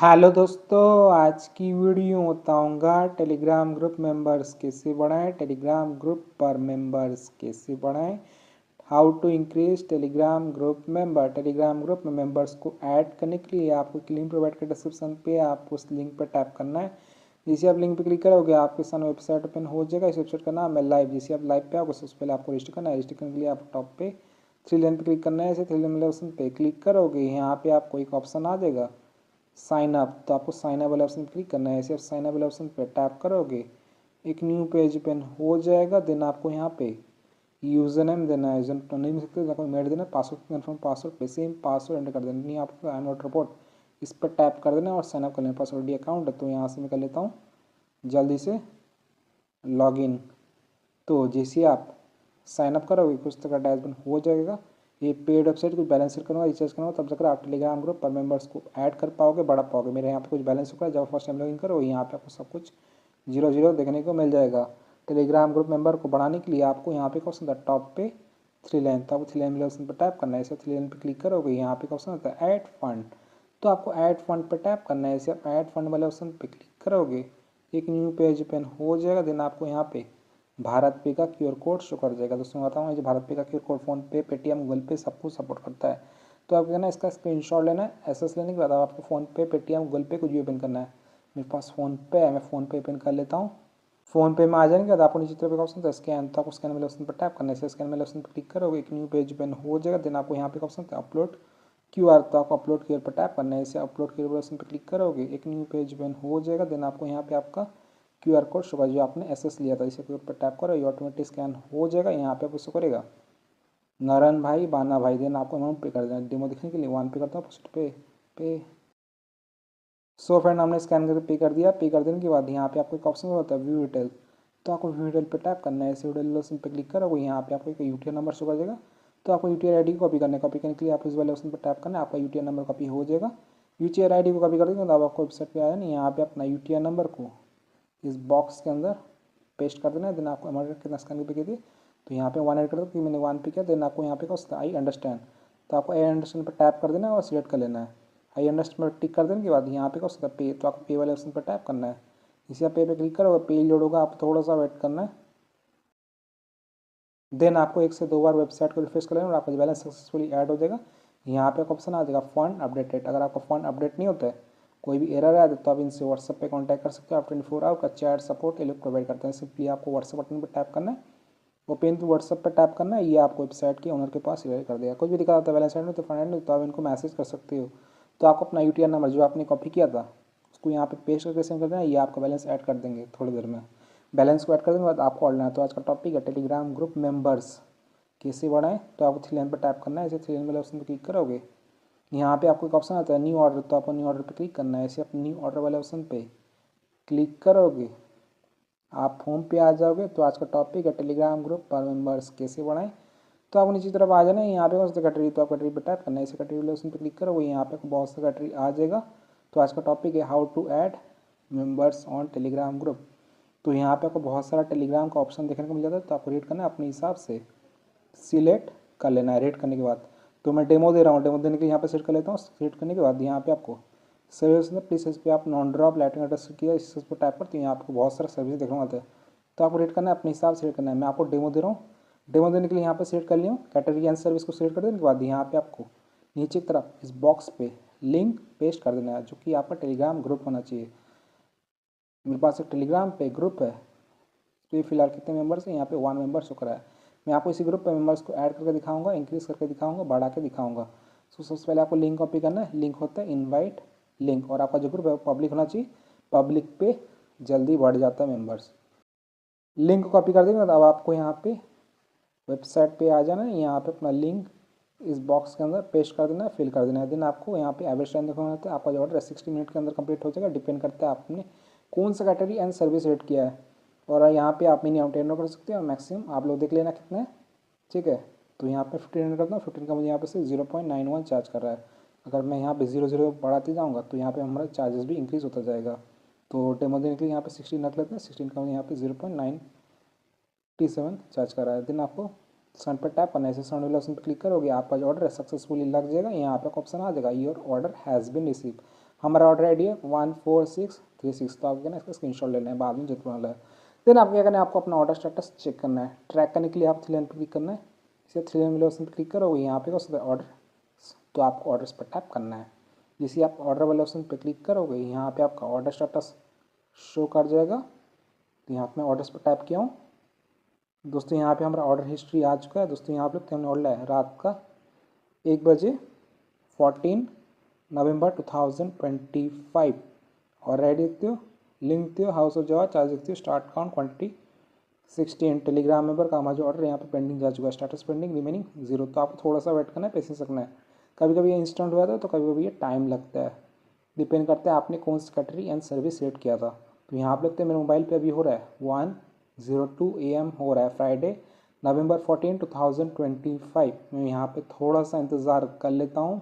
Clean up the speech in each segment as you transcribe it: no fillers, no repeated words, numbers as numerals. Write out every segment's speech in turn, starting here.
Hello दोस्तों, आज की वीडियो बताऊंगा टेलीग्राम ग्रुप मेंबर्स कैसे बढ़ाएं, टेलीग्राम ग्रुप पर मेंबर्स कैसे बढ़ाएं, how to increase Telegram group में मेंबर्स को ऐड करने के लिए आपको एक लिंक प्रोवाइड कर डिस्क्रिप्शन पे आपको उस लिंक पर टैप करना है। जैसे आप लिंक पे क्लिक करोगे आपके सामने वेबसाइट ओपन हो जाएगा। इस वेबसाइट का नाम है लाइव। जैसे आप लाइव पे आओगे सबसे पहले आपको रजिस्टर करना है। रजिस्टर करने के लिए आप टॉप पे थ्री लाइन पे क्लिक करना है। ऐसे थ्री लाइन वाले ऑप्शन पे क्लिक करोगे, यहाँ पे आपको एक ऑप्शन आ जाएगा साइन अप। तो आपको साइन अप वाले ऑप्शन पर क्लिक करना है। ऐसे आप साइन अप वाले ऑप्शन पर टैप करोगे, एक न्यू पेज ओपन हो जाएगा। देन आपको यहाँ पे यूज़र नेम देना है, यूजर तो नहीं मिल सकते, आपको मेड देना है। पासवर्ड कन्फर्म पासवर्ड पे सेम पासवर्ड एंटर कर देना। नहीं आपको आई नॉट रिपोर्ट इस पर टैप कर देना और साइन अप कर लेना। पासवर्ड डी अकाउंट है तो यहाँ से मैं कर लेता हूँ जल्दी से लॉगिन। तो जैसे आप साइन अप करोगे कुछ तरह का डैशबोर्ड हो जाएगा। ये पेड वेबसाइट कुछ बैलेंस सेट करना रिचार्ज करना तब जाकर आप टेलीग्राम ग्रुप पर मेंबर्स को ऐड कर पाओगे, बढ़ा पाओगे। मेरे यहाँ पे कुछ बैलेंस होगा, जब फर्स्ट टाइम लॉगिन करो यहाँ पे आपको सब कुछ जीरो जीरो देखने को मिल जाएगा। टेलीग्राम ग्रुप मेंबर को बढ़ाने के लिए आपको यहाँ पे ऑप्शन था टॉप पे थ्री लाइन, तो आपको थ्री लाइन वाले ऑप्शन पर टैप करना है। ऐसे थ्री लाइन पर क्लिक करोगे यहाँ पे ऑप्शन होता है ऐड फंड, तो आपको ऐड फंड पर टैप करना है। ऐसे आप ऐड फंड वाले ऑप्शन पर क्लिक करोगे, एक न्यू पेज ओपन हो जाएगा। देन आपको यहाँ पे भारत पे का क्यूआर कोड शो कर जाएगा। दोस्तों बताऊँ, ये भारत पे का क्यूआर कोड फोन पे, पेटीएम, गूगल पे सब कुछ सपोर्ट करता है। तो आपको ना इसका स्क्रीनशॉट लेना है। एसएस लेने के बाद आपको फ़ोन पे, पेटीएम, गूगल पे कुछ भी ओपन करना है। मेरे पास फ़ोन पे है, मैं फ़ोन पे ओपन कर लेता हूँ। फ़ोन पे में आ जाने के बाद आपको नीचे तरफ एक ऑप्शन था स्कैन, तो आपको स्कैन वाले ऑप्शन पर टैप करना है। स्कैन वाले ऑप्शन पर क्लिक करोगे, एक न्यू पेज ओपन हो जाएगा। देन आपको यहाँ पे ऑप्शन था अपलोड क्यूआर, तो आपको अपलोड क्यूआर पर टैप करना है। इसे अपलोड क्यूआर ऑप्शन पर क्लिक करोगे, एक न्यू पेज ओपन हो जाएगा। देन आपको यहाँ पे आपका क्यूआर कोड शो जो आपने एसएस लिया था, इसे क्यूआर पर टैप करो, ये ऑटोमेटिक स्कैन हो जाएगा। यहाँ पे आपको शो करेगा नारायण भाई, बाना भाई। देन आपको अमाउंट पे कर देना। डेमो देखने के लिए वन पे करता हूँ, फर्स्ट पे सो फ्रेंड हमने स्कैन करके पे कर दिया। पे कर देने के बाद यहाँ पे आपको एक ऑप्शन होता है व्यू डिटेल, तो आपको व्यू डिटेल पे टैप करना है। ऐसे डिटेल ऑप्शन पे क्लिक करोगे, यहाँ पे आपको एक यूटीआर नंबर शो कर देगा। तो आपको यूटीआर आईडी को कॉपी करना है। कॉपी करने के लिए आप इस वाले ऑप्शन पर टैप करना है, आपका यूटीआर नंबर कॉपी हो जाएगा। यूटीआर आईडी को कॉपी कर देंगे तो आपको वेबसाइट पे आया नहीं, यहाँ पे अपना यूटीआर नंबर को इस बॉक्स के अंदर पेस्ट कर देना है। देन आपको अमाउंट कितना स्कैन पे किया, तो यहाँ पे वन ऐड कर दो कि मैंने वन पे किया। देन आपको यहाँ पे का आई अंडरस्टैंड, तो आपको आई अंडरस्टैंड पर टैप कर देना है और सिलेक्ट कर लेना है। आई अंडरस्टैंड पर टिक कर देने के बाद यहाँ पे का पे, तो आपको पे वाले ऑप्शन पर टैप करना है। इसे आप पे पे क्लिक करोगे, पे लोड होगा, आप थोड़ा सा वेट करना है। देन आपको एक से दो बार वेबसाइट को रिफ्रेश कर लेना और आपका बैलेंस सक्सेसफुली ऐड हो जाएगा। यहाँ पे ऑप्शन आ जाएगा फंड अपडेटेड। अगर आपका फंड अपडेट नहीं होता है, कोई भी एरर आया तो आप इनसे व्हाट्सएप पे कांटेक्ट कर सकते हो। आप 24 आवर का चैट सपोर्ट ये लोग प्रोवाइड करते हैं। सिंपली आपको व्हाट्सएप बटन पर टैप करना है, ओपन टू व्हाट्सएप पर टैप करना है, ये आपको वेबसाइट के ओनर के पास रिवाइव कर देगा। कुछ भी दिखा होता है बैलेंस में तो फंड में, तो आप इनको मैसेज कर सकते हो। तो आपको अपना यूटीआर नंबर जो आपने कॉपी किया था उसको यहाँ पे पेस्ट करके सेंड कर देना, ये आपका बैलेंस ऐड कर देंगे थोड़ी देर में। बैलेंस को ऐड कर देने के बाद आपको ऑर्डर है। तो आज का टॉपिक है टेलीग्राम ग्रुप मेंबर्स कैसे बढ़ाएं। तो आपको थ्री लाइन पर टैप करना है। ऐसे थ्री लाइन वाले ऑप्शन पर क्लिक करोगे, यहाँ पे आपको एक ऑप्शन आता है न्यू ऑर्डर, तो आपको न्यू ऑर्डर पर क्लिक करना है। ऐसे आप न्यू ऑर्डर वाले ऑप्शन पे क्लिक करोगे, आप होम पे आ जाओगे। तो आज का टॉपिक है टेलीग्राम ग्रुप पर मेंबर्स कैसे बढ़ाएं। तो आप नीचे तरफ आ जाना है, यहाँ पे कौन सा कैटेगरी, तो आप कैटेगरी पर टैप करना है। इसे कैटेगरी वाले ऑप्शन पर क्लिक करोगे, यहाँ पे बहुत सा कैटेगरी आ जाएगा। तो आज का टॉपिक है how to add members on Telegram group. तो यहाँ पे आपको बहुत सारा टेलीग्राम का ऑप्शन देखने को मिल जाता है, तो आपको रेट करना है अपने हिसाब से, सिलेक्ट कर लेना है। रेट करने के बाद तो मैं डेमो दे रहा हूँ, डेमो देने के लिए यहाँ पे सेट कर लेता हूँ। सेट करने के बाद यहाँ पे आपको सर्विस में प्लीज इस पर आप नॉन ड्रॉप लाइटिंग एड्रेस किया, इस पर टैप करते हैं, यहाँ आपको बहुत सारा सर्विस देखने को आता है। तो आपको रेट करना है अपने हिसाब से रेट करना है। मैं आपको डेमो दे रहा हूँ, डेमो देने के लिए यहाँ पे सेलेक्ट कर लिया हूँ। कैटेगरी एंड सर्विस को सिलेक्ट कर देने के बाद यहाँ पे आपको नीचे की तरफ इस बॉक्स पे लिंक पेस्ट कर देना है, जो कि आपका टेलीग्राम ग्रुप होना चाहिए। मेरे पास एक टेलीग्राम पे ग्रुप है, तो ये फिलहाल कितने मेंबर्स हैं, यहाँ पे वन मेंबर शो करा है। मैं आपको इसी ग्रुप पे मेंबर्स को ऐड करके दिखाऊंगा, इंक्रीज करके दिखाऊंगा, बढ़ा के दिखाऊंगा। तो सबसे पहले आपको लिंक कॉपी करना है। लिंक होता है इनवाइट लिंक, और आपका जो ग्रुप है पब्लिक होना चाहिए। पब्लिक पे जल्दी बढ़ जाता है मेंबर्स। लिंक को कॉपी कर देंगे तो अब आपको यहाँ पे वेबसाइट पे आ जाना है। यहाँ पे अपना लिंक इस बॉक्स के अंदर पेस्ट कर देना है, फिल कर देना है। देन आपको यहाँ पे एवरेज टाइम देखना होता है। आपका जो ऑर्डर है 60 मिनट के अंदर कंप्लीट हो जाएगा। डिपेंड करता है आपने कौन सा कैटेगरी एंड सर्विस रेट किया है। और यहाँ पे आप मिनिमम 10 कर सकते हो, मैक्सिमम आप लोग देख लेना कितना है, ठीक है। तो यहाँ पे 15 करता हूँ, 15 का मुझे यहाँ पे से 0.91 चार्ज कर रहा है। अगर मैं यहाँ पे 0 बढ़ाते जाऊँगा तो यहाँ पे हमारा चार्जेस भी इंक्रीज़ होता जाएगा। तो डेमो देने के लिए यहाँ पे 16 रख लेते हैं। 16 का मुझे यहाँ पे 0.97 चार्ज कर रहा है। देन आपको सेंड पर टैप करना है। ऐसे सेंड वाले ऑप्शन पर क्लिक करोगे, आपका जो ऑर्डर है सक्सेसफुली लग जाएगा। यहाँ पे ऑप्शन आ जाएगा your order has been receive. हमारा ऑर्डर आई डी है 14636। तो आपको ना इसका स्क्रीनशॉट लेना है, बाद में जरूरत वाला है। देन आपको क्या करना है, आपको अपना ऑर्डर स्टेटस चेक करना है। ट्रैक करने के लिए आप 3 लाइन पर क्लिक करना है। इसे 3 लाइन वाले ऑप्शन पर क्लिक करोगे, यहाँ पे ऑर्डर, तो आपको ऑर्डर्स पर टैप करना है। जैसे आप ऑर्डर वाले ऑप्शन पर क्लिक करोगे, यहाँ पे आपका ऑर्डर स्टेटस शो कर जाएगा। तो यहाँ पे मैं ऑर्डर्स पर टैप किया हूँ दोस्तों। यहाँ पे हमारा ऑर्डर हिस्ट्री आ चुका है दोस्तों। यहाँ पे हमने ऑर्डर है रात का 1 बजे 14 नवंबर 2025। और रेडी देखते हो, लिंक देखते हो, हाउस ऑफ जवा, चार्ज देखते हो, start count quantity 16। Telegram member का हमारा जो ऑर्डर यहाँ पे पेंडिंग जा चुका है, स्टेटस पेंडिंग, रिमेनिंग 0। तो आपको थोड़ा सा वेट करना है, पेशेंस रखना है। कभी कभी ये इंस्टेंट हुआ था, तो कभी कभी ये टाइम लगता है, डिपेंड करता है आपने कौन सी कैटेगरी एंड सर्विस सेट किया था। तो यहाँ आप लगते हैं मेरे मोबाइल पे अभी हो रहा है 1:02 AM हो रहा है, फ्राइडे नवंबर 14 2025। मैं यहाँ पे थोड़ा सा इंतज़ार कर लेता हूँ,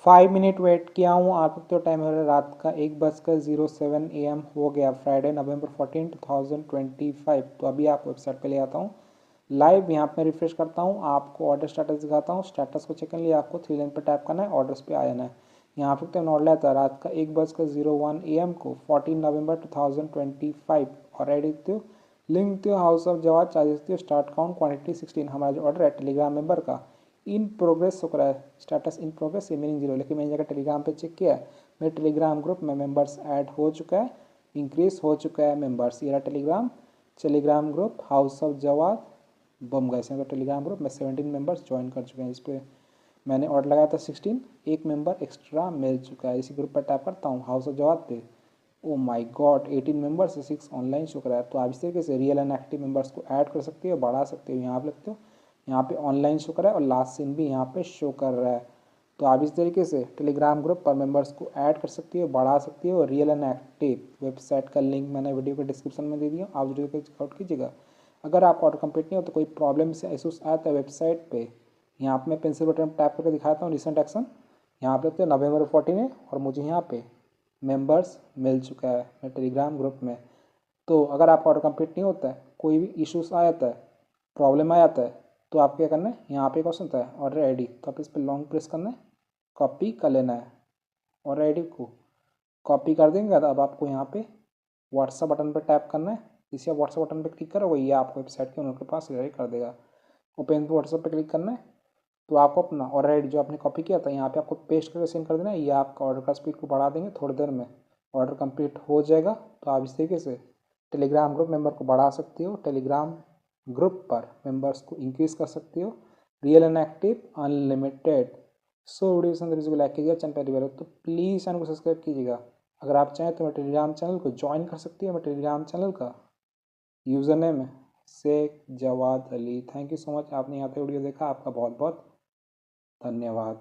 5 मिनट वेट किया हूँ। आप तो टाइम हो रहा है रात का 1:07 AM हो गया, फ्राइडे नवंबर 14 2025। तो अभी आप वेबसाइट पे ले आता हूँ लाइव, यहाँ पे रिफ्रेश करता हूँ, आपको ऑर्डर स्टेटस दिखाता हूँ। स्टेटस को चेक करने लिए आपको 3 लाइन पर टैप करना है, ऑर्डर्स पे आ जाना है। यहाँ पे मैंने ऑर्डर लिया था रात का 1:01 AM को 14 नवंबर 2025। और रेडी देखते हो, लिंक देखते हो, हाउस ऑफ जवाब, चार्जेस देखते हो, स्टार्ट काउंट क्वांटिटी 16। हमारा जो ऑर्डर है टेलीग्राम मेंबर का इन प्रोग्रेस हो रहा है, स्टेटस इन प्रोग्रेस, मीनिंग 0। लेकिन मैंने जगह टेलीग्राम पे चेक किया है, मेरे टेलीग्राम ग्रुप में मेंबर्स ऐड हो चुका है, इंक्रीज हो चुका है मेंबर्स। ये टेलीग्राम ग्रुप हाउस ऑफ जवाब बम गए तो टेलीग्राम ग्रुप में 17 मेंबर्स ज्वाइन कर चुके हैं। इस पर मैंने ऑर्डर लगाया था 16, एक मेंबर एक्स्ट्रा मिल चुका है। इसी ग्रुप पर टैप करता हूँ हाउस ऑफ जवाब पे, oh my God 18 members, 6 online show कर रहा है। तो आप इस तरीके से रियल एंड एक्टिव मेंबर्स को ऐड कर सकते हो, बढ़ा सकते हो। यहाँ आप लगते हो, यहाँ पे ऑनलाइन शो कर रहा है और लास्ट सीन भी यहाँ पे शो कर रहा है। तो आप इस तरीके से टेलीग्राम ग्रुप पर मेंबर्स को ऐड कर सकती हो, बढ़ा सकती हो। रियल एंड एक्टिव वेबसाइट का लिंक मैंने वीडियो के डिस्क्रिप्शन में दे दिया, आप वीडियो को चेकआउट कीजिएगा। अगर आपका ऑर्डर कंप्लीट नहीं हो तो कोई प्रॉब्लम से इशूज आता है वेबसाइट पे, यहाँ पे मैं पेंसिल बटन टैप करके दिखाता हूँ रिसेंट एक्शन। यहाँ पे तो नवंबर 14 है और मुझे यहाँ पे मेंबर्स मिल चुका है मेरे टेलीग्राम ग्रुप में। तो अगर आपका ऑर्डर कंप्लीट नहीं होता है, कोई भी इशूज़ आ जाता है, प्रॉब्लम आ जाता है, तो आप क्या करना है, यहाँ पे क्वेश्चन होता है ऑर्डर आईडी, तो आप इस पर लॉन्ग प्रेस करना है, कॉपी कर लेना है। ऑर्डर आईडी को कॉपी कर देंगे तो अब आपको यहाँ पे व्हाट्सअप बटन पर टैप करना है। इसे आप व्हाट्सअप बटन पर क्लिक करोगे, ये आपको वेबसाइट के उनके पास रिडायरेक्ट कर देगा। ओपन पे व्हाट्सअप पर क्लिक करना है, तो आपको अपना ऑर्डर आईडी जो आपने कॉपी किया था यहाँ पे आपको पेस्ट करके सेंड कर देना है। ये आपका ऑर्डर का स्पीड को बढ़ा देंगे, थोड़ी देर में ऑर्डर कंप्लीट हो जाएगा। तो आप इस तरीके से टेलीग्राम ग्रुप मेंबर को बढ़ा सकते हो, टेलीग्राम ग्रुप पर मेंबर्स को इंक्रीज कर सकते हो, real and active unlimited. So video पसंद वीडियो को लाइक कीजिएगा, चैनल पहली बार हो तो प्लीज़ चैनल को सब्सक्राइब कीजिएगा। अगर आप चाहें तो मेरे टेलीग्राम चैनल को ज्वाइन कर सकती है। मेरे टेलीग्राम चैनल का यूज़र नेम है Shaikh Jawad Ali. Thank you so much, आपने यहाँ पे वीडियो देखा, आपका बहुत बहुत धन्यवाद।